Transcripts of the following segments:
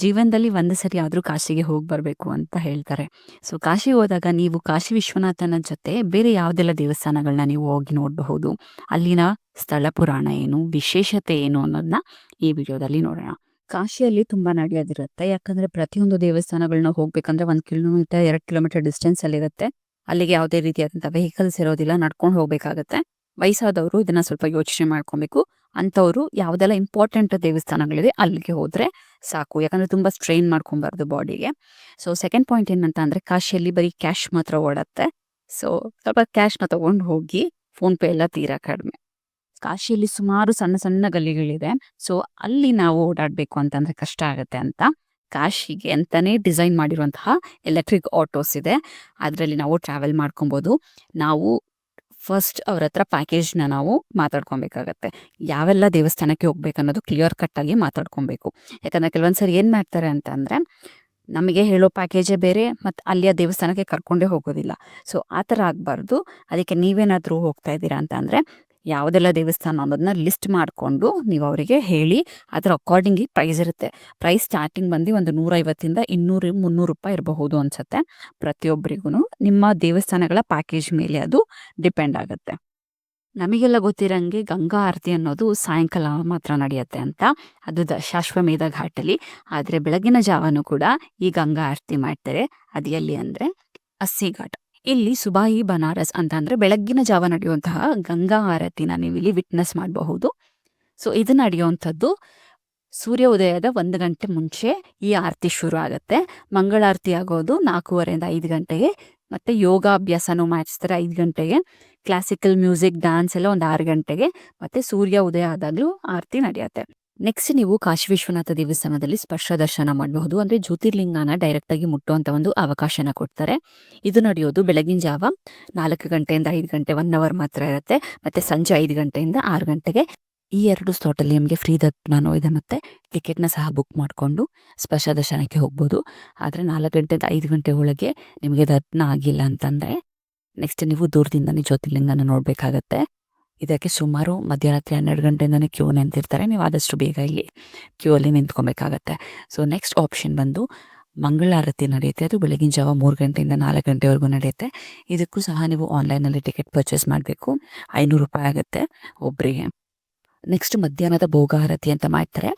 ಜೀವನದಲ್ಲಿ ಒಂದು ಸರಿ ಆದರೂ ಕಾಶಿಗೆ ಹೋಗಿ ಬರಬೇಕು ಅಂತ ಹೇಳ್ತಾರೆ. ಸೊ ಕಾಶಿಗೆ ಹೋದಾಗ ನೀವು ಕಾಶಿ ವಿಶ್ವನಾಥನ ಜೊತೆ ಬೇರೆ ಯಾವುದೆಲ್ಲ ದೇವಸ್ಥಾನಗಳನ್ನ ನೀವು ಹೋಗಿ ನೋಡಬಹುದು, ಅಲ್ಲಿನ ಸ್ಥಳ ಪುರಾಣ ಏನು, ವಿಶೇಷತೆ ಏನು ಅನ್ನೋದನ್ನ ಈ ವಿಡಿಯೋದಲ್ಲಿ ನೋಡೋಣ. ಕಾಶಿಯಲ್ಲಿ ತುಂಬಾ ನಡೆಯೋದಿರುತ್ತೆ. ಯಾಕಂದ್ರೆ ಪ್ರತಿಯೊಂದು ದೇವಸ್ಥಾನಗಳನ್ನ ಹೋಗ್ಬೇಕಂದ್ರೆ 1 ಕಿಲೋಮೀಟರ್ 2 ಕಿಲೋಮೀಟರ್ ಡಿಸ್ಟೆನ್ಸ್ ಅಲ್ಲಿ ಇರುತ್ತೆ. ಅಲ್ಲಿಗೆ ಯಾವುದೇ ರೀತಿಯಾದಂಥ ವೆಹಿಕಲ್ಸ್ ಇರೋದಿಲ್ಲ, ನಡ್ಕೊಂಡು ಹೋಗ್ಬೇಕಾಗತ್ತೆ. ವಯಸ್ಸಾದವರು ಇದನ್ನ ಸ್ವಲ್ಪ ಯೋಚನೆ ಮಾಡ್ಕೊಬೇಕು. ಅಂಥವ್ರು ಯಾವುದೆಲ್ಲ ಇಂಪಾರ್ಟೆಂಟ್ ದೇವಸ್ಥಾನಗಳಿದೆ ಅಲ್ಲಿಗೆ ಹೋದ್ರೆ ಸಾಕು. ಯಾಕಂದ್ರೆ ತುಂಬಾ ಸ್ಟ್ರೈನ್ ಮಾಡ್ಕೊಬಾರ್ದು ಬಾಡಿಗೆ. ಸೊ ಸೆಕೆಂಡ್ ಪಾಯಿಂಟ್ ಏನಂತ ಅಂದ್ರೆ ಕಾಶಿಯಲ್ಲಿ ಬರೀ ಕ್ಯಾಶ್ ಮಾತ್ರ ಓಡತ್ತೆ. ಸೊ ಸ್ವಲ್ಪ ಕ್ಯಾಶ್ನ ತಗೊಂಡು ಹೋಗಿ. ಫೋನ್ ಪೇ ಎಲ್ಲ ತೀರಾ ಕಡಿಮೆ. ಕಾಶಿಯಲ್ಲಿ ಸುಮಾರು ಸಣ್ಣ ಸಣ್ಣ ಗಲ್ಲಿಗಳಿದೆ. ಸೊ ಅಲ್ಲಿ ನಾವು ಓಡಾಡ್ಬೇಕು ಅಂತಂದ್ರೆ ಕಷ್ಟ ಆಗುತ್ತೆ ಅಂತ ಕಾಶಿಗೆ ಅಂತಾನೆ ಡಿಸೈನ್ ಮಾಡಿರುವಂತಹ ಎಲೆಕ್ಟ್ರಿಕ್ ಆಟೋಸ್ ಇದೆ. ಅದರಲ್ಲಿ ನಾವು ಟ್ರಾವೆಲ್ ಮಾಡ್ಕೊಬೋದು. ನಾವು ಫಸ್ಟ್ ಅವ್ರ ಹತ್ರ ಪ್ಯಾಕೇಜ್ನ ನಾವು ಮಾತಾಡ್ಕೊಬೇಕಾಗತ್ತೆ. ಯಾವೆಲ್ಲ ದೇವಸ್ಥಾನಕ್ಕೆ ಹೋಗ್ಬೇಕು ಅನ್ನೋದು ಕ್ಲಿಯರ್ ಕಟ್ ಆಗಿ ಮಾತಾಡ್ಕೊಬೇಕು. ಯಾಕಂದ್ರೆ ಕೆಲವೊಂದ್ಸರಿ ಏನ್ ಮಾಡ್ತಾರೆ ಅಂತ ಅಂದ್ರೆ ನಮಗೆ ಹೇಳೋ ಪ್ಯಾಕೇಜೇ ಬೇರೆ, ಮತ್ತು ಅಲ್ಲಿಯ ದೇವಸ್ಥಾನಕ್ಕೆ ಕರ್ಕೊಂಡೇ ಹೋಗೋದಿಲ್ಲ. ಸೊ ಆ ಥರ ಆಗಬಾರ್ದು. ಅದಕ್ಕೆ ನೀವೇನಾದರೂ ಹೋಗ್ತಾ ಇದ್ದೀರಾ ಅಂತ ಅಂದರೆ ಯಾವುದೆಲ್ಲ ದೇವಸ್ಥಾನ ಅನ್ನೋದನ್ನ ಲಿಸ್ಟ್ ಮಾಡಿಕೊಂಡು ನೀವು ಅವರಿಗೆ ಹೇಳಿ. ಅದರ ಅಕಾರ್ಡಿಂಗಿ ಪ್ರೈಸ್ ಇರುತ್ತೆ. ಪ್ರೈಸ್ ಸ್ಟಾರ್ಟಿಂಗ್ ಬಂದು ಒಂದು 150ಇಂದ 200-300 ರೂಪಾಯಿ ಇರಬಹುದು ಅನ್ಸುತ್ತೆ ಪ್ರತಿಯೊಬ್ಬರಿಗೂ. ನಿಮ್ಮ ದೇವಸ್ಥಾನಗಳ ಪ್ಯಾಕೇಜ್ ಮೇಲೆ ಅದು ಡಿಪೆಂಡ್ ಆಗುತ್ತೆ. ನಮಗೆಲ್ಲ ಗೊತ್ತಿರಂಗೆ ಗಂಗಾ ಆರತಿ ಅನ್ನೋದು ಸಾಯಂಕಾಲ ಮಾತ್ರ ನಡೆಯುತ್ತೆ ಅಂತ. ಅದು ಶಾಶ್ವಮೇಧ ಘಾಟಲ್ಲಿ. ಆದರೆ ಬೆಳಗಿನ ಜಾವನೂ ಕೂಡ ಈ ಗಂಗಾ ಆರತಿ ಮಾಡ್ತಾರೆ. ಅದು ಎಲ್ಲಿ ಅಂದರೆ ಅಸ್ಸಿ ಘಾಟ್. ಇಲ್ಲಿ ಸುಬಾಯಿ ಬನಾರಸ್ ಅಂತ ಅಂದ್ರೆ ಬೆಳಗ್ಗಿನ ಜಾವ ನಡೆಯುವಂತಹ ಗಂಗಾ ಆರತಿನ ನೀವು ಇಲ್ಲಿ ವಿಟ್ನೆಸ್ ಮಾಡಬಹುದು. ಸೊ ಇದು ನಡೆಯುವಂಥದ್ದು ಸೂರ್ಯ ಉದಯದ 1 ಗಂಟೆ ಮುಂಚೆ ಈ ಆರತಿ ಶುರು ಆಗುತ್ತೆ. ಮಂಗಳಾರತಿ ಆಗೋದು 4:15 5 ಗಂಟೆಗೆ. ಮತ್ತೆ ಯೋಗಾಭ್ಯಾಸನೂ ಮಾಡಿಸ್ತಾರೆ 5 ಗಂಟೆಗೆ. ಕ್ಲಾಸಿಕಲ್ ಮ್ಯೂಸಿಕ್ ಡ್ಯಾನ್ಸ್ ಎಲ್ಲ ಒಂದು 6 ಗಂಟೆಗೆ. ಮತ್ತೆ ಸೂರ್ಯ ಉದಯ ಆದಾಗ್ಲೂ ಆರತಿ ನಡೆಯುತ್ತೆ. ನೆಕ್ಸ್ಟ್ ನೀವು ಕಾಶಿ ವಿಶ್ವನಾಥ ದೇವಸ್ಥಾನದಲ್ಲಿ ಸ್ಪರ್ಶ ದರ್ಶನ ಮಾಡಬಹುದು. ಅಂದ್ರೆ ಜ್ಯೋತಿರ್ಲಿಂಗನ ಡೈರೆಕ್ಟ್ ಆಗಿ ಮುಟ್ಟುವಂತ ಒಂದು ಅವಕಾಶನ ಕೊಡ್ತಾರೆ. ಇದು ನಡೆಯೋದು ಬೆಳಗಿನ ಜಾವ 4 ಗಂಟೆಯಿಂದ 5 ಗಂಟೆ 1 ಅವರ್ ಮಾತ್ರ ಇರುತ್ತೆ. ಮತ್ತೆ ಸಂಜೆ 5 ಗಂಟೆಯಿಂದ 6 ಗಂಟೆಗೆ. ಈ 2 ಸ್ಲಾಟ್ ಅಲ್ಲಿ ನಿಮಗೆ ಫ್ರೀ ದರ್ಶನ ಇದೆ. ಮತ್ತೆ ಟಿಕೆಟ್ನ ಸಹ ಬುಕ್ ಮಾಡಿಕೊಂಡು ಸ್ಪರ್ಶ ದರ್ಶನಕ್ಕೆ ಹೋಗ್ಬೋದು. ಆದ್ರೆ 4 ಗಂಟೆಯಿಂದ 5 ಗಂಟೆ ಒಳಗೆ ನಿಮಗೆ ದರ್ಶನ ಆಗಿಲ್ಲ ಅಂತಂದ್ರೆ ನೆಕ್ಸ್ಟ್ ನೀವು ದೂರದಿಂದನೇ ಜ್ಯೋತಿರ್ಲಿಂಗನ ನೋಡ್ಬೇಕಾಗತ್ತೆ. ಇದಕ್ಕೆ ಸುಮಾರು ಮಧ್ಯರಾತ್ರಿ 12 ಗಂಟೆಯಿಂದನೇ ಕ್ಯೂ ನಿಂತಿರ್ತಾರೆ. ನೀವು ಆದಷ್ಟು ಬೇಗ ಇಲ್ಲಿ ಕ್ಯೂ ಅಲ್ಲಿ ನಿಂತ್ಕೊಬೇಕಾಗತ್ತೆ. ಸೊ ನೆಕ್ಸ್ಟ್ ಆಪ್ಷನ್ ಬಂದು ಮಂಗಳಾರತಿ ನಡೆಯುತ್ತೆ. ಅದು ಬೆಳಗಿನ ಜಾವ 3 ಗಂಟೆಯಿಂದ 4 ಗಂಟೆವರೆಗೂ ನಡೆಯುತ್ತೆ. ಇದಕ್ಕೂ ಸಹ ನೀವು ಆನ್ಲೈನಲ್ಲಿ ಟಿಕೆಟ್ ಪರ್ಚೇಸ್ ಮಾಡಬೇಕು. 500 ರೂಪಾಯಿ ಆಗುತ್ತೆ ಒಬ್ಬರಿಗೆ. ನೆಕ್ಸ್ಟ್ ಮಧ್ಯಾಹ್ನದ ಭೋಗಾರತಿ ಅಂತ ಮಾಡ್ತಾರೆ.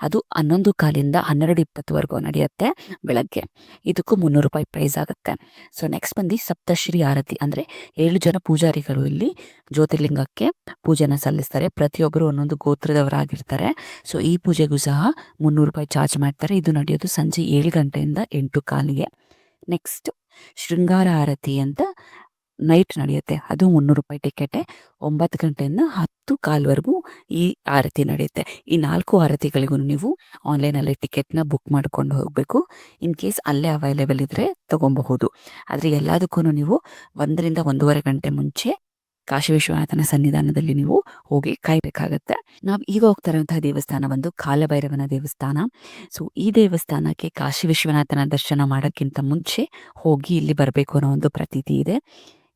ಅದು 11:15 12:20ವರೆಗೂ ನಡೆಯುತ್ತೆ ಬೆಳಗ್ಗೆ. ಇದಕ್ಕೂ 300 ರೂಪಾಯಿ ಪ್ರೈಸ್ ಆಗುತ್ತೆ. ಸೊ ನೆಕ್ಸ್ಟ್ ಬಂದು ಸಪ್ತಶ್ರೀ ಆರತಿ ಅಂದರೆ 7 ಜನ ಪೂಜಾರಿಗಳು ಇಲ್ಲಿ ಜ್ಯೋತಿರ್ಲಿಂಗಕ್ಕೆ ಪೂಜೆನ ಸಲ್ಲಿಸ್ತಾರೆ. ಪ್ರತಿಯೊಬ್ಬರು ಒಂದೊಂದು ಗೋತ್ರದವರಾಗಿರ್ತಾರೆ. ಸೊ ಈ ಪೂಜೆಗೂ ಸಹ 300 ರೂಪಾಯಿ ಚಾರ್ಜ್ ಮಾಡ್ತಾರೆ. ಇದು ನಡೆಯೋದು ಸಂಜೆ 7 ಗಂಟೆಯಿಂದ 8:15ಗೆ. ನೆಕ್ಸ್ಟ್ ಶೃಂಗಾರ ಆರತಿ ಅಂತ ನೈಟ್ ನಡೆಯುತ್ತೆ. ಅದು 300 ರೂಪಾಯಿ ಟಿಕೆಟೆ. 9 ಗಂಟೆಯಿಂದ 10:15ವರೆಗೂ ಈ ಆರತಿ ನಡೆಯುತ್ತೆ. ಈ 4 ಆರತಿಗಳಿಗೂ ನೀವು ಆನ್ಲೈನಲ್ಲಿ ಟಿಕೆಟ್ನ ಬುಕ್ ಮಾಡ್ಕೊಂಡು ಹೋಗಬೇಕು. ಇನ್ ಕೇಸ್ ಅಲ್ಲೇ ಅವೈಲೇಬಲ್ ಇದ್ರೆ ತಗೊಬಹುದು. ಆದರೆ ಎಲ್ಲದಕ್ಕೂ ನೀವು 1 ರಿಂದ 1.5 ಗಂಟೆ ಮುಂಚೆ ಕಾಶಿ ವಿಶ್ವನಾಥನ ಸನ್ನಿಧಾನದಲ್ಲಿ ನೀವು ಹೋಗಿ ಕಾಯ್ಬೇಕಾಗತ್ತೆ. ನಾವು ಈಗ ಹೋಗ್ತಾ ಇರುವಂತಹ ದೇವಸ್ಥಾನ ಬಂದು ಕಾಲಭೈರವನ ದೇವಸ್ಥಾನ. ಸೊ ಈ ದೇವಸ್ಥಾನಕ್ಕೆ ಕಾಶಿ ವಿಶ್ವನಾಥನ ದರ್ಶನ ಮಾಡೋಕ್ಕಿಂತ ಮುಂಚೆ ಹೋಗಿ ಇಲ್ಲಿ ಬರಬೇಕು ಅನ್ನೋ ಒಂದು ಪ್ರತೀತಿ ಇದೆ.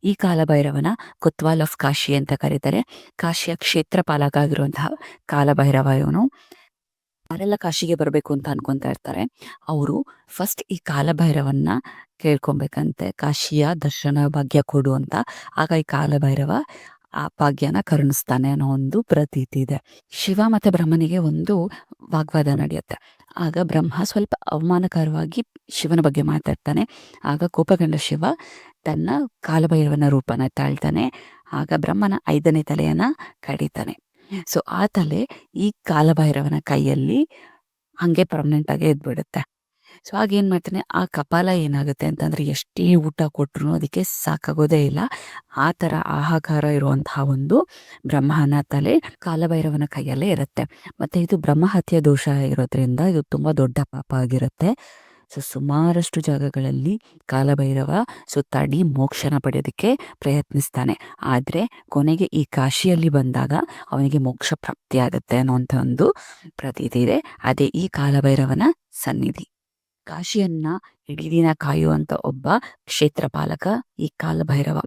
ಈ ಕಾಲಭೈರವನ ಕೊತ್ವಾಲ್ ಆಫ್ ಕಾಶಿ ಅಂತ ಕರೀತಾರೆ. ಕಾಶಿಯ ಕ್ಷೇತ್ರ ಪಾಲಕ ಆಗಿರುವಂತಹ ಕಾಲಭೈರವ ಇವನು. ಯಾರೆಲ್ಲ ಕಾಶಿಗೆ ಬರಬೇಕು ಅಂತ ಅನ್ಕೊಂತಾ ಇರ್ತಾರೆ ಅವರು ಫಸ್ಟ್ ಈ ಕಾಲಭೈರವನ್ನ ಕೇಳ್ಕೊಬೇಕಂತೆ. ಕಾಶಿಯ ದರ್ಶನ ಭಾಗ್ಯ ಕೊಡು ಅಂತ. ಆಗ ಈ ಕಾಲಭೈರವ ಆ ಭಾಗ್ಯನ ಕರುಣಿಸ್ತಾನೆ ಅನ್ನೋ ಒಂದು ಪ್ರತೀತಿ ಇದೆ. ಶಿವ ಮತ್ತೆ ಬ್ರಹ್ಮನಿಗೆ ಒಂದು ವಾಗ್ವಾದ ನಡೆಯುತ್ತೆ. ಆಗ ಬ್ರಹ್ಮ ಸ್ವಲ್ಪ ಅವಮಾನಕರವಾಗಿ ಶಿವನ ಬಗ್ಗೆ ಮಾತಾಡ್ತಾನೆ. ಆಗ ಕೋಪಗೊಂಡ ಶಿವ ತನ್ನ ಕಾಲಭೈರವನ ರೂಪನ ತಾಳ್ತಾನೆ. ಆಗ ಬ್ರಹ್ಮನ 5ನೇ ತಲೆಯನ್ನ ಕಡಿತಾನೆ. ಸೊ ಆ ತಲೆ ಈ ಕಾಲಭೈರವನ ಕೈಯಲ್ಲಿ ಹಂಗೆ ಪರ್ಮನೆಂಟ್ ಆಗಿ ಎದ್ಬಿಡುತ್ತೆ. ಸೊ ಆಗ ಏನ್ ಮಾಡ್ತಾನೆ, ಆ ಕಪಾಲ ಏನಾಗುತ್ತೆ ಅಂತಂದ್ರೆ ಎಷ್ಟೇ ಊಟ ಕೊಟ್ರು ಅದಕ್ಕೆ ಸಾಕಾಗೋದೇ ಇಲ್ಲ. ಆ ತರ ಆಹಾಕಾರ ಇರುವಂತಹ ಒಂದು ಬ್ರಹ್ಮನ ತಲೆ ಕಾಲಭೈರವನ ಕೈಯಲ್ಲೇ ಇರುತ್ತೆ. ಮತ್ತೆ ಇದು ಬ್ರಹ್ಮಹತ್ಯೆ ದೋಷ ಇರೋದ್ರಿಂದ ಇದು ತುಂಬಾ ದೊಡ್ಡ ಪಾಪ ಆಗಿರುತ್ತೆ. ಸೊ ಸುಮಾರಷ್ಟು ಜಾಗಗಳಲ್ಲಿ ಕಾಲಭೈರವ ಸುತ್ತಾಡಿ ಮೋಕ್ಷನ ಪಡೆಯೋದಕ್ಕೆ ಪ್ರಯತ್ನಿಸ್ತಾನೆ. ಆದ್ರೆ ಕೊನೆಗೆ ಈ ಕಾಶಿಯಲ್ಲಿ ಬಂದಾಗ ಅವನಿಗೆ ಮೋಕ್ಷ ಪ್ರಾಪ್ತಿ ಆಗುತ್ತೆ ಅನ್ನೋಂಥ ಒಂದು ಪ್ರತೀತಿ ಇದೆ. ಅದೇ ಈ ಕಾಲಭೈರವನ ಸನ್ನಿಧಿ. ಕಾಶಿಯನ್ನ ಇಡೀ ದಿನ ಕಾಯುವಂತ ಒಬ್ಬ ಕ್ಷೇತ್ರ ಪಾಲಕ ಈ ಕಾಲಭೈರವ.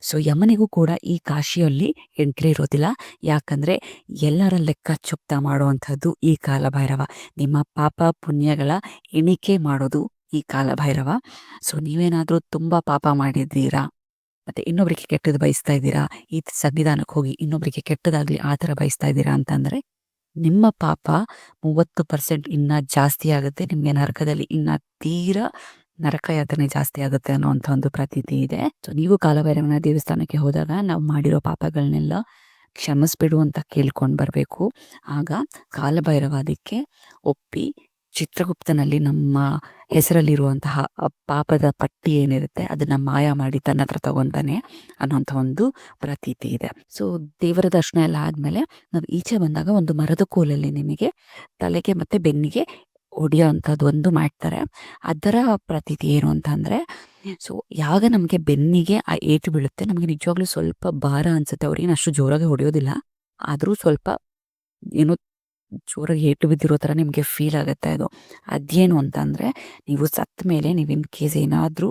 ಸೊ ಯಮನಿಗೂ ಕೂಡ ಈ ಕಾಶಿಯಲ್ಲಿ ಎಂಟ್ರಿ ಇರೋದಿಲ್ಲ. ಯಾಕಂದ್ರೆ ಎಲ್ಲರ ಲೆಕ್ಕ ಚುಕ್ತ ಮಾಡುವಂಥದ್ದು ಈ ಕಾಲಭೈರವ. ನಿಮ್ಮ ಪಾಪ ಪುಣ್ಯಗಳ ಎಣಿಕೆ ಮಾಡೋದು ಈ ಕಾಲಭೈರವ. ಸೊ ನೀವೇನಾದ್ರೂ ತುಂಬಾ ಪಾಪ ಮಾಡಿದ್ದೀರಾ, ಮತ್ತೆ ಇನ್ನೊಬ್ರಿಗೆ ಕೆಟ್ಟದ್ದು ಬಯಸ್ತಾ ಇದ್ದೀರಾ, ಈ ಸನ್ನಿಧಾನಕ್ಕೆ ಹೋಗಿ ಇನ್ನೊಬ್ರಿಗೆ ಕೆಟ್ಟದಾಗ್ಲಿ ಆ ಥರ ಬಯಸ್ತಾ ಇದ್ದೀರಾ ಅಂತಂದ್ರೆ ನಿಮ್ಮ ಪಾಪ 30% ಇನ್ನ ಜಾಸ್ತಿ ಆಗುತ್ತೆ. ನಿಮ್ಗೆ ನರಕದಲ್ಲಿ ಇನ್ನ ತೀರಾ ನರಕ ಯಾತನೆ ಜಾಸ್ತಿ ಆಗುತ್ತೆ ಅನ್ನುವಂಥ ಒಂದು ಪ್ರತೀತಿ ಇದೆ. ಸೊ ನೀವು ಕಾಲಭೈರವನ ದೇವಸ್ಥಾನಕ್ಕೆ ಹೋದಾಗ ನಾವು ಮಾಡಿರೋ ಪಾಪಗಳನ್ನೆಲ್ಲ ಕ್ಷಮಿಸ್ಬಿಡು ಅಂತ ಕೇಳ್ಕೊಂಡು ಬರಬೇಕು. ಆಗ ಕಾಲಭೈರವ ಅದಕ್ಕೆ ಒಪ್ಪಿ ಚಿತ್ರಗುಪ್ತನಲ್ಲಿ ನಮ್ಮ ಹೆಸರಲ್ಲಿರುವಂತಹ ಪಾಪದ ಪಟ್ಟಿ ಏನಿರುತ್ತೆ ಅದನ್ನ ಮಾಯ ಮಾಡಿ ತನ್ನ ಹತ್ರ ತಗೊಂತಾನೆ ಅನ್ನೋಂಥ ಒಂದು ಪ್ರತೀತಿ ಇದೆ. ಸೊ ದೇವರ ದರ್ಶನ ಎಲ್ಲ ಆದ್ಮೇಲೆ ನಾವು ಈಚೆ ಬಂದಾಗ ಒಂದು ಮರದ ಕೋಲಲ್ಲಿ ನಿಮಗೆ ತಲೆಗೆ ಮತ್ತೆ ಬೆನ್ನಿಗೆ ಹೊಡಿಯೋ ಅಂಥದ್ದು ಒಂದು ಮಾಡ್ತಾರೆ. ಅದರ ಪ್ರತೀತಿ ಏನು ಅಂತಂದ್ರೆ, ಸೊ ಯಾವಾಗ ನಮಗೆ ಬೆನ್ನಿಗೆ ಆ ಏಟು ಬೀಳುತ್ತೆ ನಮಗೆ ನಿಜವಾಗ್ಲೂ ಸ್ವಲ್ಪ ಭಾರ ಅನ್ಸುತ್ತೆ. ಅವ್ರೇನು ಅಷ್ಟು ಜೋರಾಗಿ ಹೊಡೆಯೋದಿಲ್ಲ, ಆದರೂ ಸ್ವಲ್ಪ ಏನೋ ಜೋರಾಗಿ ಏಟು ಬಿದ್ದಿರೋ ಥರ ನಿಮಗೆ ಫೀಲ್ ಆಗುತ್ತೆ. ಅದು ಅದೇನು ಅಂತಂದರೆ, ನೀವು ಸತ್ತ ಮೇಲೆ ನೀವು ಇನ್ ಕೇಸ್ ಏನಾದರೂ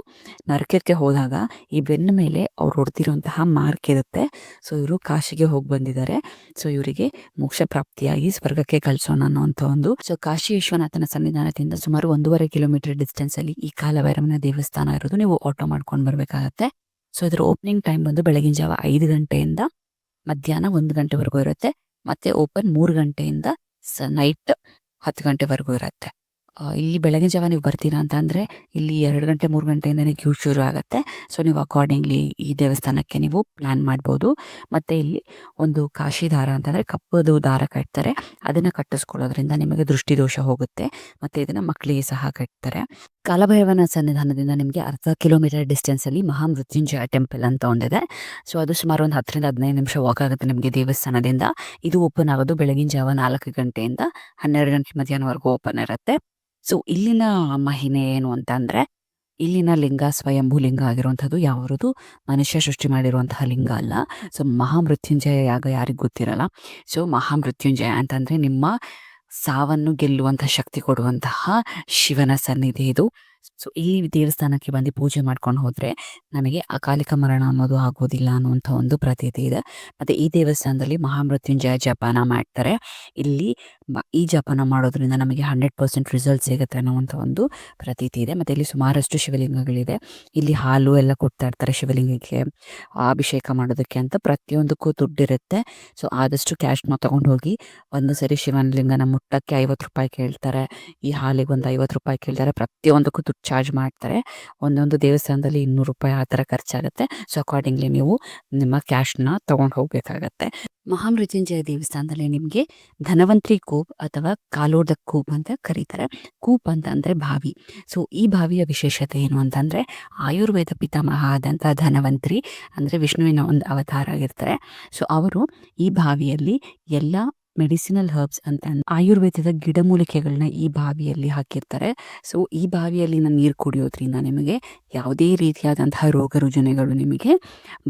ನರಕಕ್ಕೆ ಹೋದಾಗ ಈ ಬೆನ್ನ ಮೇಲೆ ಅವ್ರು ಹೊಡೆದಿರುವಂತಹ ಮಾರ್ಕ್ ಇರುತ್ತೆ. ಸೊ ಇವರು ಕಾಶಿಗೆ ಹೋಗಿ ಬಂದಿದ್ದಾರೆ, ಸೊ ಇವರಿಗೆ ಮೋಕ್ಷ ಪ್ರಾಪ್ತಿಯಾಗಿ ಸ್ವರ್ಗಕ್ಕೆ ಕಳಿಸೋಣ ಅನ್ನೋಂಥ ಒಂದು. ಸೊ ಕಾಶಿ ವಿಶ್ವನಾಥನ ಸನ್ನಿಧಾನದಿಂದ ಸುಮಾರು 1.5 ಕಿಲೋಮೀಟರ್ ಡಿಸ್ಟೆನ್ಸಲ್ಲಿ ಈ ಕಾಲಭೈರವನ ದೇವಸ್ಥಾನ ಇರೋದು. ನೀವು ಆಟೋ ಮಾಡ್ಕೊಂಡು ಬರಬೇಕಾಗತ್ತೆ. ಸೊ ಇದರ ಓಪನಿಂಗ್ ಟೈಮ್ ಬಂದು ಬೆಳಗಿನ ಜಾವ 5 ಗಂಟೆಯಿಂದ ಮಧ್ಯಾಹ್ನ 1 ಗಂಟೆವರೆಗೂ ಇರುತ್ತೆ. ಮತ್ತೆ ಓಪನ್ 3 ಗಂಟೆಯಿಂದ ನೈಟ್ 10 ಗಂಟೆವರೆಗೂ ಇರುತ್ತೆ. ಇಲ್ಲಿ ಬೆಳಗಿನ ಜಾವ ನೀವು ಬರ್ತೀರಾ ಅಂತ ಅಂದರೆ ಇಲ್ಲಿ 2 ಗಂಟೆ 3 ಗಂಟೆಯಿಂದನೇ ಕ್ಯೂ ಶುರು ಆಗುತ್ತೆ. ಸೊ ನೀವು ಅಕಾರ್ಡಿಂಗ್ಲಿ ಈ ದೇವಸ್ಥಾನಕ್ಕೆ ನೀವು ಪ್ಲ್ಯಾನ್ ಮಾಡ್ಬೋದು. ಮತ್ತು ಇಲ್ಲಿ ಒಂದು ಕಾಶಿ ದಾರ ಅಂತಂದರೆ ಕಪ್ಪದು ದಾರ ಕಟ್ತಾರೆ. ಅದನ್ನು ಕಟ್ಟಿಸ್ಕೊಳ್ಳೋದ್ರಿಂದ ನಿಮಗೆ ದೃಷ್ಟಿದೋಷ ಹೋಗುತ್ತೆ. ಮತ್ತು ಇದನ್ನು ಮಕ್ಕಳಿಗೆ ಸಹ ಕಟ್ತಾರೆ. ಕಾಲಭೈರವನ ಸನ್ನಿಧಾನದಿಂದ ನಿಮಗೆ 1/2 ಕಿಲೋಮೀಟರ್ ಡಿಸ್ಟೆನ್ಸಲ್ಲಿ ಮಹಾಮೃತ್ಯುಂಜಯ ಟೆಂಪಲ್ ಅಂತ ಒಂದಿದೆ. ಸೊ ಅದು ಸುಮಾರು ಒಂದು 10-15 ನಿಮಿಷ ವಾಕ್ ಆಗುತ್ತೆ ನಿಮಗೆ ದೇವಸ್ಥಾನದಿಂದ. ಇದು ಓಪನ್ ಆಗೋದು ಬೆಳಗಿನ ಜಾವ 4 ಗಂಟೆಯಿಂದ 12 ಗಂಟೆ ಮಧ್ಯಾಹ್ನವರೆಗೂ ಓಪನ್ ಇರುತ್ತೆ. ಸೊ ಇಲ್ಲಿನ ಮಹಿಮೆ ಏನು ಅಂತ ಅಂದರೆ, ಇಲ್ಲಿನ ಲಿಂಗ ಸ್ವಯಂಭೂ ಲಿಂಗ ಆಗಿರುವಂಥದ್ದು, ಯಾವುದು ಮನುಷ್ಯ ಸೃಷ್ಟಿ ಮಾಡಿರುವಂತಹ ಲಿಂಗ ಅಲ್ಲ. ಸೊ ಮಹಾಮೃತ್ಯುಂಜಯ ಯಾಗ ಯಾರಿಗೆ ಗೊತ್ತಿರಲ್ಲ. ಸೊ ಮಹಾಮೃತ್ಯುಂಜಯ ಅಂತಂದರೆ ನಿಮ್ಮ ಸಾವನ್ನು ಗೆಲ್ಲುವಂಥ ಶಕ್ತಿ ಕೊಡುವಂತಹ ಶಿವನ ಸನ್ನಿಧಿ ಇದು. ಸೊ ಈ ದೇವಸ್ಥಾನಕ್ಕೆ ಬಂದು ಪೂಜೆ ಮಾಡ್ಕೊಂಡು ಹೋದರೆ ನಮಗೆ ಅಕಾಲಿಕ ಮರಣ ಅನ್ನೋದು ಆಗೋದಿಲ್ಲ ಅನ್ನುವಂಥ ಒಂದು ಪ್ರತೀತಿ ಇದೆ. ಮತ್ತು ಈ ದೇವಸ್ಥಾನದಲ್ಲಿ ಮಹಾಮೃತ್ಯುಂಜಯ ಜಪಾನ ಮಾಡ್ತಾರೆ. ಇಲ್ಲಿ ಈ ಜಪಾನ ಮಾಡೋದ್ರಿಂದ ನಮಗೆ 100% ರಿಸಲ್ಟ್ ಸಿಗುತ್ತೆ ಅನ್ನುವಂಥ ಒಂದು ಪ್ರತೀತಿ ಇದೆ. ಮತ್ತು ಇಲ್ಲಿ ಸುಮಾರಷ್ಟು ಶಿವಲಿಂಗಗಳಿದೆ. ಇಲ್ಲಿ ಹಾಲು ಎಲ್ಲ ಕೊಡ್ತಾ ಇರ್ತಾರೆ ಶಿವಲಿಂಗಕ್ಕೆ ಅಭಿಷೇಕ ಮಾಡೋದಕ್ಕೆ ಅಂತ. ಪ್ರತಿಯೊಂದಕ್ಕೂ ದುಡ್ಡಿರುತ್ತೆ. ಸೊ ಆದಷ್ಟು ಕ್ಯಾಶ್ನ ತೊಗೊಂಡು ಹೋಗಿ. ಒಂದು ಸರಿ ಶಿವಲಿಂಗನ ಮುಟ್ಟಕ್ಕೆ 50 ರೂಪಾಯಿ ಕೇಳ್ತಾರೆ, ಈ ಹಾಲಿಗೆ ಒಂದು 50 ರೂಪಾಯಿ ಕೇಳ್ತಾರೆ. ಪ್ರತಿಯೊಂದಕ್ಕೂ ದುಡ್ಡು ಚಾರ್ಜ್ ಮಾಡ್ತಾರೆ. ಒಂದೊಂದು ದೇವಸ್ಥಾನದಲ್ಲಿ 200 ರೂಪಾಯಿ ಆ ಥರ ಖರ್ಚಾಗುತ್ತೆ. ಸೊ ಅಕಾರ್ಡಿಂಗ್ಲಿ ನೀವು ನಿಮ್ಮ ಕ್ಯಾಶ್ನ ತೊಗೊಂಡು ಹೋಗಬೇಕಾಗತ್ತೆ. ಮಹಾಮೃತ್ಯುಂಜಯ ದೇವಸ್ಥಾನದಲ್ಲಿ ನಿಮಗೆ ಧನವಂತ್ರಿ ಕೂಪ್ ಅಥವಾ ಕಾಲೋದ ಕೂಪ್ ಅಂತ ಕರೀತಾರೆ. ಕೂಪ್ ಅಂತ ಅಂದರೆ ಬಾವಿ. ಸೊ ಈ ಬಾವಿಯ ವಿಶೇಷತೆ ಏನು ಅಂತಂದರೆ, ಆಯುರ್ವೇದ ಪಿತಾಮಹ ಆದಂಥ ಧನವಂತ್ರಿ ಅಂದರೆ ವಿಷ್ಣುವಿನ ಒಂದು ಅವತಾರ ಆಗಿರ್ತಾರೆ. ಸೊ ಅವರು ಈ ಬಾವಿಯಲ್ಲಿ ಎಲ್ಲ ಮೆಡಿಸಿನಲ್ ಹರ್ಬ್ಸ್ ಅಂತ ಆಯುರ್ವೇದದ ಗಿಡಮೂಲಿಕೆಗಳನ್ನ ಈ ಬಾವಿಯಲ್ಲಿ ಹಾಕಿರ್ತಾರೆ. ಸೊ ಈ ಬಾವಿಯಲ್ಲಿನ ನೀರು ಕುಡಿಯೋದ್ರಿಂದ ನಿಮಗೆ ಯಾವುದೇ ರೀತಿಯಾದಂತಹ ರೋಗ ರುಜಿನಗಳು ನಿಮಗೆ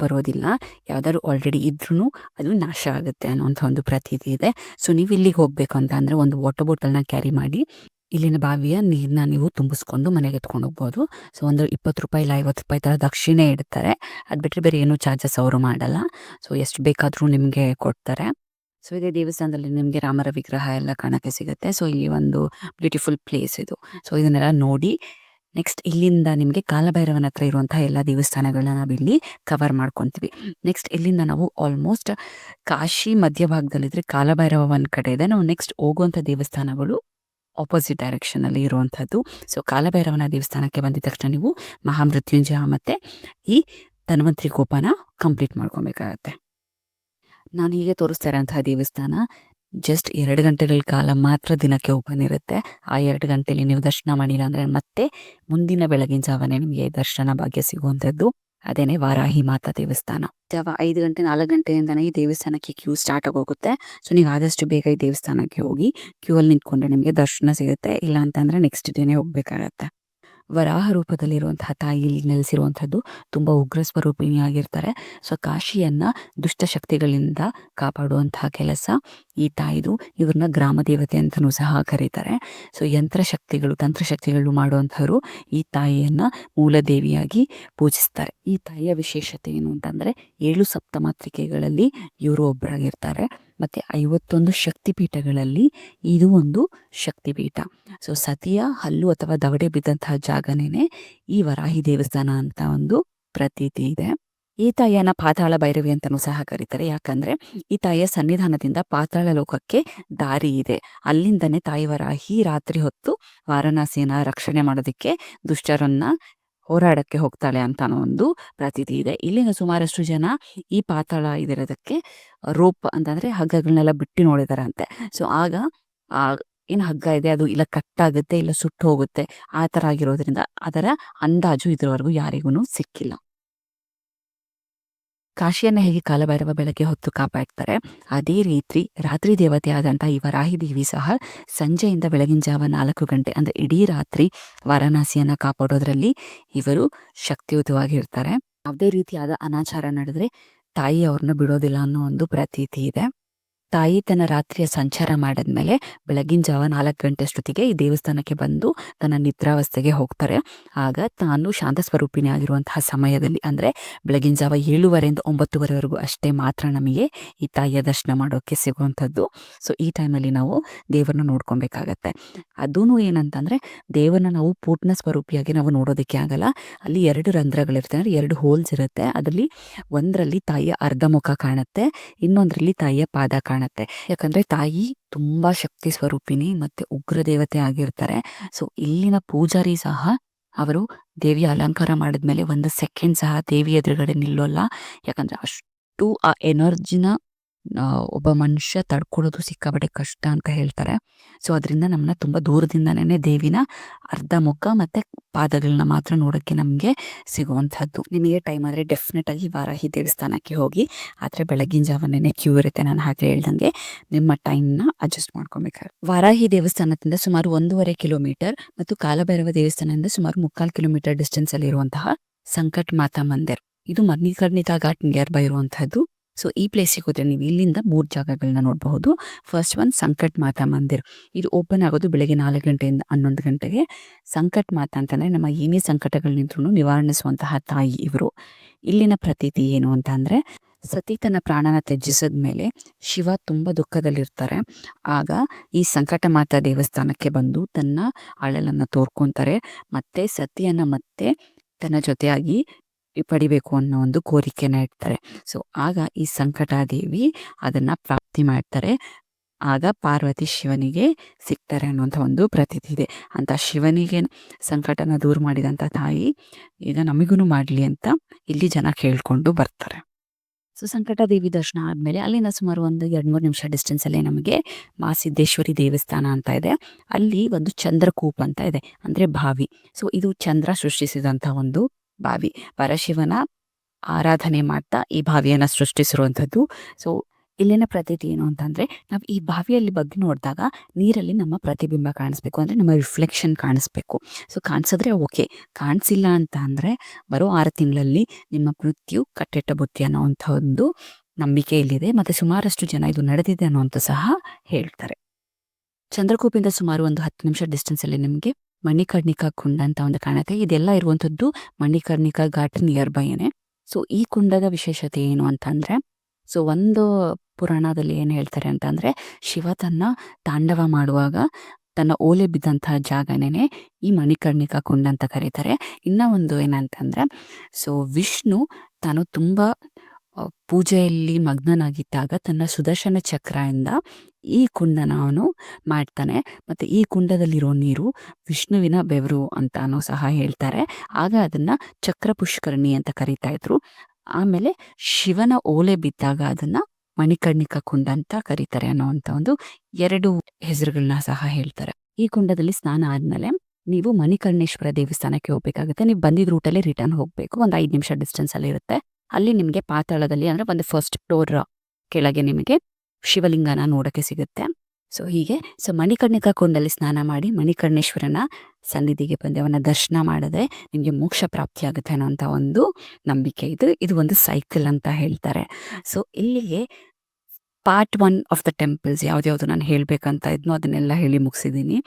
ಬರೋದಿಲ್ಲ. ಯಾವ್ದಾದ್ರು ಆಲ್ರೆಡಿ ಇದ್ರೂ ಅದು ನಾಶ ಆಗುತ್ತೆ ಅನ್ನೋಂಥ ಒಂದು ಪ್ರತೀತಿ ಇದೆ. ಸೊ ನೀವು ಇಲ್ಲಿಗೆ ಹೋಗ್ಬೇಕು ಅಂತ ಅಂದರೆ ಒಂದು ವಾಟರ್ ಬಾಟಲ್ನ ಕ್ಯಾರಿ ಮಾಡಿ ಇಲ್ಲಿನ ಬಾವಿಯ ನೀರನ್ನ ನೀವು ತುಂಬಿಸ್ಕೊಂಡು ಮನೆಗೆ ಎತ್ಕೊಂಡು ಹೋಗ್ಬೋದು. ಸೊ ಒಂದು 20 ರೂಪಾಯಿ ಇಲ್ಲ 50 ರೂಪಾಯಿ ಥರ ದಕ್ಷಿಣೆ ಇಡ್ತಾರೆ. ಅದು ಬಿಟ್ಟರೆ ಬೇರೆ ಏನೂ ಚಾರ್ಜಸ್ ಅವರು ಮಾಡಲ್ಲ. ಸೊ ಎಷ್ಟು ಬೇಕಾದರೂ ನಿಮಗೆ ಕೊಡ್ತಾರೆ. ಸೊ ಇದೇ ದೇವಸ್ಥಾನದಲ್ಲಿ ನಿಮಗೆ ರಾಮರ ವಿಗ್ರಹ ಎಲ್ಲ ಕಾಣಕ್ಕೆ ಸಿಗುತ್ತೆ. ಸೊ ಇಲ್ಲಿ ಒಂದು ಬ್ಯೂಟಿಫುಲ್ ಪ್ಲೇಸ್ ಇದು. ಸೊ ಇದನ್ನೆಲ್ಲ ನೋಡಿ ನೆಕ್ಸ್ಟ್ ಇಲ್ಲಿಂದ ನಿಮಗೆ ಕಾಲಭೈರವನ ಹತ್ರ ಇರುವಂತಹ ಎಲ್ಲ ದೇವಸ್ಥಾನಗಳನ್ನ ನಾವು ಇಲ್ಲಿ ಕವರ್ ಮಾಡ್ಕೊತೀವಿ. ನೆಕ್ಸ್ಟ್ ಇಲ್ಲಿಂದ ನಾವು ಆಲ್ಮೋಸ್ಟ್ ಕಾಶಿ ಮಧ್ಯಭಾಗದಲ್ಲಿದ್ದರೆ ಕಾಲಭೈರವ ಒಂದು ಕಡೆ ಇದೆ. ನಾವು ನೆಕ್ಸ್ಟ್ ಹೋಗುವಂಥ ದೇವಸ್ಥಾನಗಳು ಆಪೋಸಿಟ್ ಡೈರೆಕ್ಷನಲ್ಲಿ ಇರುವಂಥದ್ದು. ಸೊ ಕಾಲಭೈರವನ ದೇವಸ್ಥಾನಕ್ಕೆ ಬಂದಿದ ತಕ್ಷಣ ನೀವು ಮಹಾಮೃತ್ಯುಂಜಯ ಮತ್ತು ಈ ಧನ್ವಂತ್ರಿ ಕೋಪನ ಕಂಪ್ಲೀಟ್ ಮಾಡ್ಕೊಬೇಕಾಗತ್ತೆ. ನಾನು ಹೀಗೆ ತೋರಿಸ್ತಾ ಇರೋಂತಹ ದೇವಸ್ಥಾನ ಜಸ್ಟ್ 2 ಗಂಟೆಗಳ ಕಾಲ ಮಾತ್ರ ದಿನಕ್ಕೆ ಓಪನ್ ಇರುತ್ತೆ. ಆ 2 ಗಂಟೆಯಲ್ಲಿ ನೀವು ದರ್ಶನ ಮಾಡಿಲ್ಲ ಅಂದರೆ ಮತ್ತೆ ಮುಂದಿನ ಬೆಳಗಿನ ಜಾವನೇ ನಿಮಗೆ ದರ್ಶನ ಭಾಗ್ಯ ಸಿಗುವಂಥದ್ದು. ಅದೇನೆ ವಾರಾಹಿ ಮಾತಾ ದೇವಸ್ಥಾನ. ಜಾವ 5 ಗಂಟೆ 4 ಗಂಟೆಯಿಂದನೇ ಈ ದೇವಸ್ಥಾನಕ್ಕೆ ಕ್ಯೂ ಸ್ಟಾರ್ಟ್ ಆಗೋಗುತ್ತೆ. ಸೊ ನೀವು ಆದಷ್ಟು ಬೇಗ ಈ ದೇವಸ್ಥಾನಕ್ಕೆ ಹೋಗಿ ಕ್ಯೂ ಅಲ್ಲಿ ನಿಂತ್ಕೊಂಡ್ರೆ ನಿಮಗೆ ದರ್ಶನ ಸಿಗುತ್ತೆ. ಇಲ್ಲ ಅಂತಂದರೆ ನೆಕ್ಸ್ಟ್ ಡೇನೇ ಹೋಗ್ಬೇಕಾಗತ್ತೆ. ವರಾಹ ರೂಪದಲ್ಲಿರುವಂತಹ ತಾಯಿ ಇಲ್ಲಿ ನೆಲೆಸಿರುವಂಥದ್ದು ತುಂಬ ಉಗ್ರ ಸ್ವರೂಪಿಣಿಯಾಗಿರ್ತಾರೆ. ಸೊ ಕಾಶಿಯನ್ನು ದುಷ್ಟಶಕ್ತಿಗಳಿಂದ ಕಾಪಾಡುವಂತಹ ಕೆಲಸ ಈ ತಾಯಿದು. ಇವ್ರನ್ನ ಗ್ರಾಮ ದೇವತೆ ಅಂತಲೂ ಸಹ ಕರೀತಾರೆ. ಸೊ ಯಂತ್ರಶಕ್ತಿಗಳು ತಂತ್ರಶಕ್ತಿಗಳು ಮಾಡುವಂಥವ್ರು ಈ ತಾಯಿಯನ್ನು ಮೂಲದೇವಿಯಾಗಿ ಪೂಜಿಸ್ತಾರೆ. ಈ ತಾಯಿಯ ವಿಶೇಷತೆ ಏನು ಅಂತಂದರೆ 7 ಸಪ್ತಮಾತೃಕೆಗಳಲ್ಲಿ ಇವರು ಒಬ್ಬರಾಗಿರ್ತಾರೆ. ಮತ್ತು 51 ಶಕ್ತಿಪೀಠಗಳಲ್ಲಿ ಇದು ಒಂದು ಶಕ್ತಿಪೀಠ. ಸೊ ಸತಿಯ ಹಲ್ಲು ಅಥವಾ ದವಡೆ ಬಿದ್ದಂತಹ ಜಾಗನೇ ಈ ವರಾಹಿ ದೇವಸ್ಥಾನ ಅಂತ ಒಂದು ಪ್ರತೀತಿ ಇದೆ. ಈ ತಾಯಿಯನ್ನ ಪಾತಾಳ ಭೈರವಿ ಅಂತಲೂ ಸಹ ಕರೀತಾರೆ. ಯಾಕಂದ್ರೆ ಈ ತಾಯಿಯ ಸನ್ನಿಧಾನದಿಂದ ಪಾತಾಳ ಲೋಕಕ್ಕೆ ದಾರಿ ಇದೆ. ಅಲ್ಲಿಂದನೇ ತಾಯಿ ವರಾಹಿ ರಾತ್ರಿ ಹೊತ್ತು ವಾರಣಾಸಿಯನ್ನ ರಕ್ಷಣೆ ಮಾಡೋದಕ್ಕೆ ದುಷ್ಟರನ್ನ ಹೋರಾಡಕ್ಕೆ ಹೋಗ್ತಾಳೆ ಅಂತ ಅನ್ನೋ ಒಂದು ಪ್ರತೀತಿ ಇದೆ. ಇಲ್ಲಿನ ಸುಮಾರಷ್ಟು ಜನ ಈ ಪಾತಾಳ ಇದಿರೋದಕ್ಕೆ ರೋಪ್ ಅಂತಂದ್ರೆ ಹಗ್ಗಗಳನ್ನೆಲ್ಲ ಬಿಟ್ಟು ನೋಡಿದಾರಂತೆ. ಸೊ ಆಗ ಆ ಏನು ಹಗ್ಗ ಇದೆ ಅದು ಇಲ್ಲ ಕಟ್ಟಾಗುತ್ತೆ ಇಲ್ಲ ಸುಟ್ಟು ಹೋಗುತ್ತೆ, ಆ ಥರ ಆಗಿರೋದ್ರಿಂದ ಅದರ ಅಂದಾಜು ಇದ್ರವರೆಗೂ ಯಾರಿಗೂ ಸಿಕ್ಕಿಲ್ಲ. ಕಾಶಿಯನ್ನು ಹೇಗೆ ಕಾಲಭೈರವ ಬೆಳಗ್ಗೆ ಹೊತ್ತು ಕಾಪಾಡ್ತಾರೆ, ಅದೇ ರೀತಿ ರಾತ್ರಿ ದೇವತೆ ಆದಂಥ ಈ ವರಾಹಿ ದೇವಿ ಸಹ ಸಂಜೆಯಿಂದ ಬೆಳಗಿನ ಜಾವ 4 ಗಂಟೆ ಅಂದರೆ ಇಡೀ ರಾತ್ರಿ ವಾರಣಾಸಿಯನ್ನು ಕಾಪಾಡೋದ್ರಲ್ಲಿ ಇವರು ಶಕ್ತಿಯುತವಾಗಿರ್ತಾರೆ. ಯಾವುದೇ ರೀತಿಯಾದ ಅನಾಚಾರ ನಡೆದ್ರೆ ತಾಯಿ ಅವ್ರನ್ನ ಬಿಡೋದಿಲ್ಲ ಅನ್ನೋ ಒಂದು ಪ್ರತೀತಿ ಇದೆ. ತಾಯಿ ತನ್ನ ರಾತ್ರಿಯ ಸಂಚಾರ ಮಾಡಿದ್ಮೇಲೆ ಬೆಳಗಿನ ಜಾವ 4 ಗಂಟೆ ಅಷ್ಟೊತ್ತಿಗೆ ಈ ದೇವಸ್ಥಾನಕ್ಕೆ ಬಂದು ತನ್ನ ನಿದ್ರಾವಸ್ಥೆಗೆ ಹೋಗ್ತಾರೆ. ಆಗ ತಾನು ಶಾಂತ ಸ್ವರೂಪಿಣಿ ಆಗಿರುವಂತಹ ಸಮಯದಲ್ಲಿ ಅಂದರೆ ಬೆಳಗಿನ ಜಾವ 7:30 9:00ವರೆಗೂ ಅಷ್ಟೇ ಮಾತ್ರ ನಮಗೆ ಈ ತಾಯಿಯ ದರ್ಶನ ಮಾಡೋಕ್ಕೆ ಸಿಗುವಂಥದ್ದು. ಸೊ ಈ ಟೈಮಲ್ಲಿ ನಾವು ದೇವರನ್ನ ನೋಡ್ಕೊಬೇಕಾಗತ್ತೆ. ಅದೂ ಏನಂತಂದರೆ ದೇವರನ್ನ ನಾವು ಪೂರ್ಣ ಸ್ವರೂಪಿಯಾಗಿ ನಾವು ನೋಡೋದಕ್ಕೆ ಆಗಲ್ಲ. ಅಲ್ಲಿ 2 ರಂಧ್ರಗಳಿರುತ್ತೆ, ಅಂದರೆ 2 ಹೋಲ್ಸ್ ಇರುತ್ತೆ. ಅದರಲ್ಲಿ ಒಂದರಲ್ಲಿ ತಾಯಿಯ ಅರ್ಧ ಮುಖ ಕಾಣುತ್ತೆ, ಇನ್ನೊಂದರಲ್ಲಿ ತಾಯಿಯ ಪಾದ ಕಾಣುತ್ತೆ. ಯಾಕಂದ್ರೆ ತಾಯಿ ತುಂಬಾ ಶಕ್ತಿ ಸ್ವರೂಪಿಣಿ ಮತ್ತೆ ಉಗ್ರ ದೇವತೆ ಆಗಿರ್ತಾರೆ. ಸೊ ಇಲ್ಲಿನ ಪೂಜಾರಿ ಸಹ ಅವರು ದೇವಿಯ ಅಲಂಕಾರ ಮಾಡಿದ್ಮೇಲೆ 1 ಸೆಕೆಂಡ್ ಸಹ ದೇವಿ ಎದುರುಗಡೆ ನಿಲ್ಲೋಲ್ಲ. ಯಾಕಂದ್ರೆ ಅಷ್ಟು ಆ ಎನರ್ಜಿನ ಒಬ್ಬ ಮನುಷ್ಯ ತಡ್ಕೊಳ್ಳೋದು ಸಿಕ್ಕಾಪಟ್ಟೆ ಕಷ್ಟ ಅಂತ ಹೇಳ್ತಾರೆ. ಸೊ ಅದರಿಂದ ನಮ್ಮನ್ನ ತುಂಬ ದೂರದಿಂದನೇ ದೇವಿನ ಅರ್ಧ ಮುಖ ಮತ್ತು ಪಾದಗಳನ್ನ ಮಾತ್ರ ನೋಡೋಕ್ಕೆ ನಮಗೆ ಸಿಗುವಂಥದ್ದು. ನಿಮಗೆ ಟೈಮ್ ಆದರೆ ಡೆಫಿನೆಟ್ ಆಗಿ ವಾರಾಹಿ ದೇವಸ್ಥಾನಕ್ಕೆ ಹೋಗಿ. ಆದರೆ ಬೆಳಗಿನ ಜಾವನೇ ಕ್ಯೂ ಇರುತ್ತೆ, ನಾನು ಹಾಗೆ ಹೇಳ್ದಂಗೆ ನಿಮ್ಮ ಟೈಮ್ನ ಅಡ್ಜಸ್ಟ್ ಮಾಡ್ಕೊಬೇಕಾದ್ರೆ. ವಾರಾಹಿ ದೇವಸ್ಥಾನದಿಂದ ಸುಮಾರು 1.5 ಕಿಲೋಮೀಟರ್ ಮತ್ತು ಕಾಲಭೈರವ ದೇವಸ್ಥಾನದಿಂದ ಸುಮಾರು 3/4 ಕಿಲೋಮೀಟರ್ ಡಿಸ್ಟೆನ್ಸ್ ಅಲ್ಲಿ ಇರುವಂತಹ ಸಂಕಟ್ ಮಾತಾ ಮಂದಿರ್, ಇದು ಮಣಿಕರ್ಣಿಕಾ ಘಾಟ್ ನಿಯರ್ ಬೈ ಇರುವಂತಹದ್ದು. ಸೊ ಈ ಪ್ಲೇಸಿಗೆ ಹೋದ್ರೆ ನೀವು ಇಲ್ಲಿಂದ 3 ಜಾಗಗಳನ್ನ ನೋಡಬಹುದು. ಫಸ್ಟ್ ಒನ್ ಸಂಕಟ್ ಮಾತಾ ಮಂದಿರ್. ಇದು ಓಪನ್ ಆಗೋದು ಬೆಳಗ್ಗೆ 4 ಗಂಟೆಯಿಂದ 11 ಗಂಟೆಗೆ. ಸಂಕಟ್ ಮಾತಾ ಅಂತಂದ್ರೆ ನಮ್ಮ ಏನೇ ಸಂಕಟಗಳನ್ನಿದ್ರೂ ನಿವಾರಿಸುವಂತಹ ತಾಯಿ ಇವರು. ಇಲ್ಲಿನ ಪ್ರತೀತಿ ಏನು ಅಂತ ಅಂದ್ರೆ, ಸತಿ ತನ್ನ ಪ್ರಾಣನ ತ್ಯಜಿಸಿದ್ಮೇಲೆ ಶಿವ ತುಂಬ ದುಃಖದಲ್ಲಿರ್ತಾರೆ. ಆಗ ಈ ಸಂಕಟ ಮಾತಾ ದೇವಸ್ಥಾನಕ್ಕೆ ಬಂದು ತನ್ನ ಅಳಲನ್ನು ತೋರ್ಕೊಂತಾರೆ. ಮತ್ತೆ ಸತಿಯನ್ನ ಮತ್ತೆ ತನ್ನ ಜೊತೆಯಾಗಿ ಪಡಿಬೇಕು ಅನ್ನೋ ಒಂದು ಕೋರಿಕೆನ ಇಡ್ತಾರೆ. ಸೊ ಆಗ ಈ ಸಂಕಟಾದೇವಿ ಅದನ್ನ ಪ್ರಾಪ್ತಿ ಮಾಡ್ತಾರೆ. ಆಗ ಪಾರ್ವತಿ ಶಿವನಿಗೆ ಸಿಗ್ತಾರೆ ಅನ್ನುವಂಥ ಒಂದು ಪ್ರತೀತಿ ಇದೆ. ಅಂತ ಶಿವನಿಗೆ ಸಂಕಟನ ದೂರ ಮಾಡಿದಂಥ ತಾಯಿ ಈಗ ನಮಗೂ ಮಾಡಲಿ ಅಂತ ಇಲ್ಲಿ ಜನ ಕೇಳ್ಕೊಂಡು ಬರ್ತಾರೆ. ಸೊ ಸಂಕಟದೇವಿ ದರ್ಶನ ಆದಮೇಲೆ ಅಲ್ಲಿಂದ ಸುಮಾರು 1-2-3 ನಿಮಿಷ ಡಿಸ್ಟೆನ್ಸಲ್ಲೇ ನಮಗೆ ಮಾಸಿದ್ದೇಶ್ವರಿ ದೇವಸ್ಥಾನ ಅಂತ ಇದೆ. ಅಲ್ಲಿ ಒಂದು ಚಂದ್ರಕೂಪ್ ಅಂತ ಇದೆ, ಅಂದರೆ ಬಾವಿ. ಸೊ ಇದು ಚಂದ್ರ ಸೃಷ್ಟಿಸಿದಂಥ ಒಂದು ಬಾವಿ. ಪರಶಿವನ ಆರಾಧನೆ ಮಾಡ್ತಾ ಈ ಬಾವಿಯನ್ನು ಸೃಷ್ಟಿಸಿರುವಂಥದ್ದು. ಸೊ ಇಲ್ಲಿನ ಪ್ರತೀತಿ ಏನು ಅಂತಂದರೆ, ನಾವು ಈ ಬಾವಿಯಲ್ಲಿ ಬಗ್ಗೆ ನೋಡಿದಾಗ ನೀರಲ್ಲಿ ನಮ್ಮ ಪ್ರತಿಬಿಂಬ ಕಾಣಿಸ್ಬೇಕು, ಅಂದರೆ ನಮ್ಮ ರಿಫ್ಲೆಕ್ಷನ್ ಕಾಣಿಸ್ಬೇಕು. ಸೊ ಕಾಣಿಸಿದ್ರೆ ಓಕೆ, ಕಾಣಿಸಿಲ್ಲ ಅಂತ ಅಂದರೆ ಬರೋ 6 ತಿಂಗಳಲ್ಲಿ ನಿಮ್ಮ ಮೃತ್ಯು ಕಟ್ಟೆಟ್ಟ ಬುತ್ತಿ ಅನ್ನೋವಂಥ ಒಂದು ನಂಬಿಕೆ ಇಲ್ಲಿದೆ. ಮತ್ತು ಸುಮಾರಷ್ಟು ಜನ ಇದು ನಡೆದಿದೆ ಅನ್ನೋಂಥ ಸಹ ಹೇಳ್ತಾರೆ. ಚಂದ್ರಕೂಪಿಂದ ಸುಮಾರು ಒಂದು 10 ನಿಮಿಷ ಡಿಸ್ಟೆನ್ಸಲ್ಲಿ ನಿಮಗೆ ಮಣಿಕರ್ಣಿಕಾ ಕುಂಡ ಅಂತ ಒಂದು ಕಾಣುತ್ತೆ. ಇದೆಲ್ಲ ಇರುವಂಥದ್ದು ಮಣಿಕರ್ಣಿಕಾ ಘಾಟ್ ನಿಯರ್ ಬೈನೇ. ಸೊ ಈ ಕುಂಡದ ವಿಶೇಷತೆ ಏನು ಅಂತಂದರೆ, ಸೊ ಒಂದು ಪುರಾಣದಲ್ಲಿ ಏನು ಹೇಳ್ತಾರೆ ಅಂತಂದರೆ, ಶಿವ ತನ್ನ ತಾಂಡವ ಮಾಡುವಾಗ ತನ್ನ ಓಲೆ ಬಿದ್ದಂತಹ ಜಾಗನೇ ಈ ಮಣಿಕರ್ಣಿಕಾ ಕುಂಡ ಅಂತ ಕರೀತಾರೆ. ಇನ್ನೂ ಒಂದು ಏನಂತಂದರೆ, ಸೊ ವಿಷ್ಣು ತಾನು ತುಂಬ ಪೂಜೆಯಲ್ಲಿ ಮಗ್ನನಾಗಿದ್ದಾಗ ತನ್ನ ಸುದರ್ಶನ ಚಕ್ರದಿಂದ ಈ ಕುಂಡನ ಅವನು ಮಾಡ್ತಾನೆ. ಮತ್ತು ಈ ಕುಂಡದಲ್ಲಿರೋ ನೀರು ವಿಷ್ಣುವಿನ ಬೆವರು ಅಂತಾನೂ ಸಹ ಹೇಳ್ತಾರೆ. ಆಗ ಅದನ್ನು ಚಕ್ರ ಪುಷ್ಕರಣಿ ಅಂತ ಕರೀತಾ ಇದ್ರು. ಆಮೇಲೆ ಶಿವನ ಓಲೆ ಬಿದ್ದಾಗ ಅದನ್ನು ಮಣಿಕರ್ಣಿಕಾ ಕುಂಡ ಅಂತ ಕರೀತಾರೆ ಅನ್ನೋವಂಥ ಒಂದು 2 ಹೆಸರುಗಳನ್ನ ಸಹ ಹೇಳ್ತಾರೆ. ಈ ಕುಂಡದಲ್ಲಿ ಸ್ನಾನ ಆದಮೇಲೆ ನೀವು ಮಣಿಕರ್ಣೇಶ್ವರ ದೇವಸ್ಥಾನಕ್ಕೆ ಹೋಗ್ಬೇಕಾಗುತ್ತೆ. ನೀವು ಬಂದಿದ್ದ ರೂಟಲ್ಲೇ ರಿಟರ್ನ್ ಹೋಗಬೇಕು. ಒಂದು 5 ನಿಮಿಷ ಡಿಸ್ಟೆನ್ಸಲ್ಲಿ ಇರುತ್ತೆ. ಅಲ್ಲಿ ನಿಮಗೆ ಪಾತಾಳದಲ್ಲಿ ಅಂದರೆ ಒಂದು ಫಸ್ಟ್ ಫ್ಲೋರ್ ಕೆಳಗೆ ನಿಮಗೆ ಶಿವಲಿಂಗನ ನೋಡೋಕ್ಕೆ ಸಿಗುತ್ತೆ. ಸೊ ಹೀಗೆ ಮಣಿಕರ್ಣಿಕಾ ಕುಂಡಲ್ಲಿ ಸ್ನಾನ ಮಾಡಿ ಮಣಿಕರ್ಣೇಶ್ವರನ ಸನ್ನಿಧಿಗೆ ಬಂದು ಅವನ ದರ್ಶನ ಮಾಡಿದ್ರೆ ನಿಮಗೆ ಮೋಕ್ಷ ಪ್ರಾಪ್ತಿಯಾಗುತ್ತೆ ಅನ್ನೋಂಥ ಒಂದು ನಂಬಿಕೆ ಇದು ಒಂದು ಸೈಕಲ್ ಅಂತ ಹೇಳ್ತಾರೆ. ಸೊ ಇಲ್ಲಿಗೆ ಪಾರ್ಟ್ 1 ಆಫ್ ದ ಟೆಂಪಲ್ಸ್ ಯಾವ್ದ್ಯಾವುದು ನಾನು ಹೇಳಬೇಕಂತ ಇದ್ನೋ ಅದನ್ನೆಲ್ಲ ಹೇಳಿ ಮುಗಿಸಿದ್ದೀನಿ.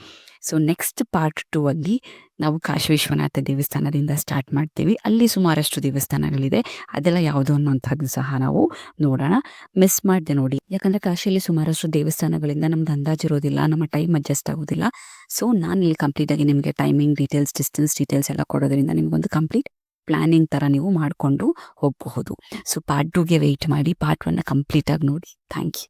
ಸೊ ನೆಕ್ಸ್ಟ್ ಪಾರ್ಟ್ 2 ಅಲ್ಲಿ ನಾವು ಕಾಶಿ ವಿಶ್ವನಾಥ ದೇವಸ್ಥಾನದಿಂದ ಸ್ಟಾರ್ಟ್ ಮಾಡ್ತೀವಿ. ಅಲ್ಲಿ ಸುಮಾರಷ್ಟು ದೇವಸ್ಥಾನಗಳಿದೆ, ಅದೆಲ್ಲ ಯಾವುದು ಅನ್ನೋಂಥದ್ದು ಸಹ ನಾವು ನೋಡೋಣ. ಮಿಸ್ ಮಾಡದೆ ನೋಡಿ, ಯಾಕಂದರೆ ಕಾಶಿಯಲ್ಲಿ ಸುಮಾರಷ್ಟು ದೇವಸ್ಥಾನಗಳಿಂದ ನಮ್ದು ಅಂದಾಜಿರೋದಿಲ್ಲ, ನಮ್ಮ ಟೈಮ್ ಅಡ್ಜಸ್ಟ್ ಆಗೋದಿಲ್ಲ. ಸೊ ನಾನು ಇಲ್ಲಿ ಕಂಪ್ಲೀಟಾಗಿ ನಿಮಗೆ ಟೈಮಿಂಗ್ ಡೀಟೇಲ್ಸ್, ಡಿಸ್ಟೆನ್ಸ್ ಡೀಟೇಲ್ಸ್ ಎಲ್ಲ ಕೊಡೋದ್ರಿಂದ ನಿಮಗೊಂದು ಕಂಪ್ಲೀಟ್ ಪ್ಲಾನಿಂಗ್ ಥರ ನೀವು ಮಾಡಿಕೊಂಡು ಹೋಗಬಹುದು. ಸೊ ಪಾರ್ಟ್ 2ಗೆ ವೆಯ್ಟ್ ಮಾಡಿ, ಪಾರ್ಟ್ 1ನ ಕಂಪ್ಲೀಟಾಗಿ ನೋಡಿ. Thank you.